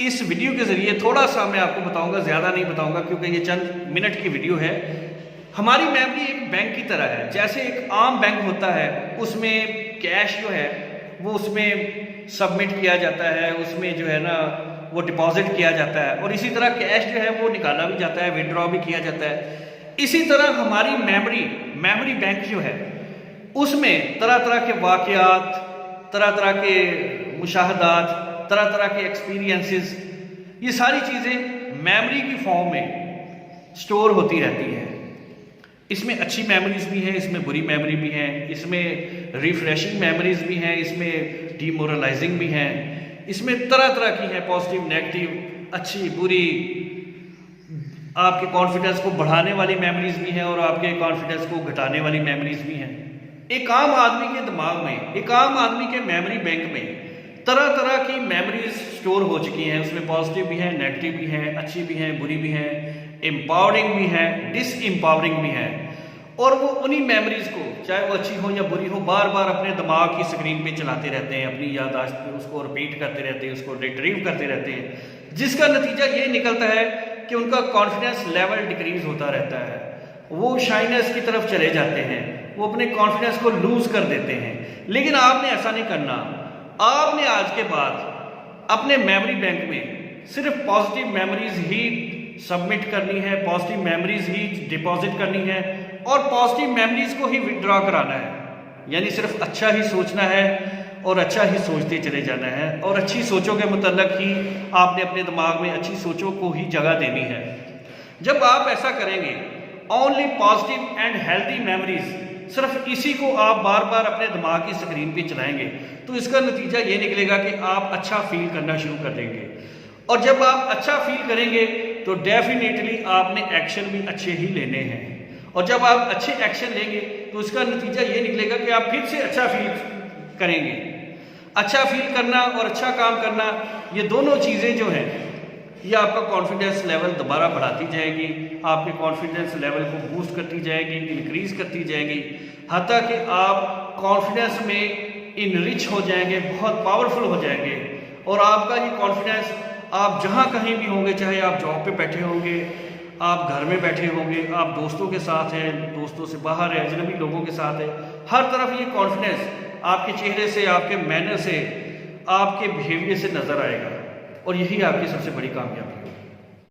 इस वीडियो के ज़रिए थोड़ा सा मैं आपको बताऊंगा, ज़्यादा नहीं बताऊंगा क्योंकि ये चंद मिनट की वीडियो है। हमारी मेमोरी एक बैंक की तरह है। जैसे एक आम बैंक होता है, उसमें कैश जो है वो उसमें सबमिट किया जाता है, उसमें जो है ना वो डिपॉजिट किया जाता है, और इसी तरह कैश जो है वो निकाला भी जाता है, विड्रॉ भी किया जाता है। इसी तरह हमारी मेमोरी बैंक जो है उसमें तरह तरह के वाक़यात, तरह तरह के मुशाहदात, तरह तरह के एक्सपीरियंसेस, ये सारी चीज़ें मेमोरी की फॉर्म में स्टोर होती रहती हैं। इसमें अच्छी मेमोरीज भी हैं, इसमें बुरी मेमोरी भी हैं, इसमें रिफ्रेशिंग मेमोरीज भी हैं, इसमें डीमोरलाइजिंग भी हैं, इसमें तरह तरह की हैं, पॉजिटिव, नेगेटिव, अच्छी, बुरी, आपके कॉन्फिडेंस को बढ़ाने वाली मेमोरीज भी हैं और आपके कॉन्फिडेंस को घटाने वाली मेमोरीज भी हैं। एक आम आदमी के दिमाग में, एक आम आदमी के मेमोरी बैंक में तरह तरह की मेमोरीज स्टोर हो चुकी हैं। उसमें पॉजिटिव भी हैं, नेगेटिव भी हैं, अच्छी भी हैं, बुरी भी हैं, एम्पावरिंग भी है, डिसएम्पावरिंग भी है। और वो उन्हीं मेमोरीज को, चाहे वो अच्छी हो या बुरी हो, बार बार अपने दिमाग की स्क्रीन पे चलाते रहते हैं, अपनी याददाश्त पे उसको रिपीट करते रहते हैं, उसको रिट्रीव करते रहते हैं, जिसका नतीजा ये निकलता है कि उनका कॉन्फिडेंस लेवल डिक्रीज होता रहता है, वो शाइनेस की तरफ चले जाते हैं, वो अपने कॉन्फिडेंस को लूज कर देते हैं। लेकिन आपने ऐसा नहीं करना। आपने आज के बाद अपने मेमोरी बैंक में सिर्फ पॉजिटिव मेमोरीज ही सबमिट करनी है, पॉजिटिव मेमोरीज ही डिपॉजिट करनी है और पॉजिटिव मेमोरीज को ही विड्रॉ कराना है। यानी सिर्फ अच्छा ही सोचना है और अच्छा ही सोचते चले जाना है, और अच्छी सोचों के मुतल्लक ही आपने अपने दिमाग में अच्छी सोचों को ही जगह देनी है। जब आप ऐसा करेंगे, only positive and healthy memories, सिर्फ इसी को आप बार बार अपने दिमाग की स्क्रीन पे चलाएंगे, तो इसका नतीजा ये निकलेगा कि आप अच्छा फील करना शुरू कर देंगे। और जब आप अच्छा फील करेंगे तो डेफिनेटली आपने एक्शन भी अच्छे ही लेने हैं, और जब आप अच्छे एक्शन लेंगे तो इसका नतीजा ये निकलेगा कि आप फिर से अच्छा फील करेंगे। अच्छा फील करना और अच्छा काम करना, ये दोनों चीज़ें जो हैं, ये आपका कॉन्फिडेंस लेवल दोबारा बढ़ाती जाएगी, आपके कॉन्फिडेंस लेवल को बूस्ट करती जाएगी, इंक्रीज करती जाएगी, हत्ता कि आप कॉन्फिडेंस में इनरिच हो जाएंगे, बहुत पावरफुल हो जाएंगे। और आपका ये कॉन्फिडेंस, आप जहाँ कहीं भी होंगे, चाहे आप जॉब पे बैठे होंगे, आप घर में बैठे होंगे, आप दोस्तों के साथ हैं, दोस्तों से बाहर है, अजनबी लोगों के साथ है, हर तरफ ये कॉन्फिडेंस आपके चेहरे से, आपके मैनर से, आपके बिहेवियर से नज़र आएगा, और यही आपकी सबसे बड़ी कामयाबी है।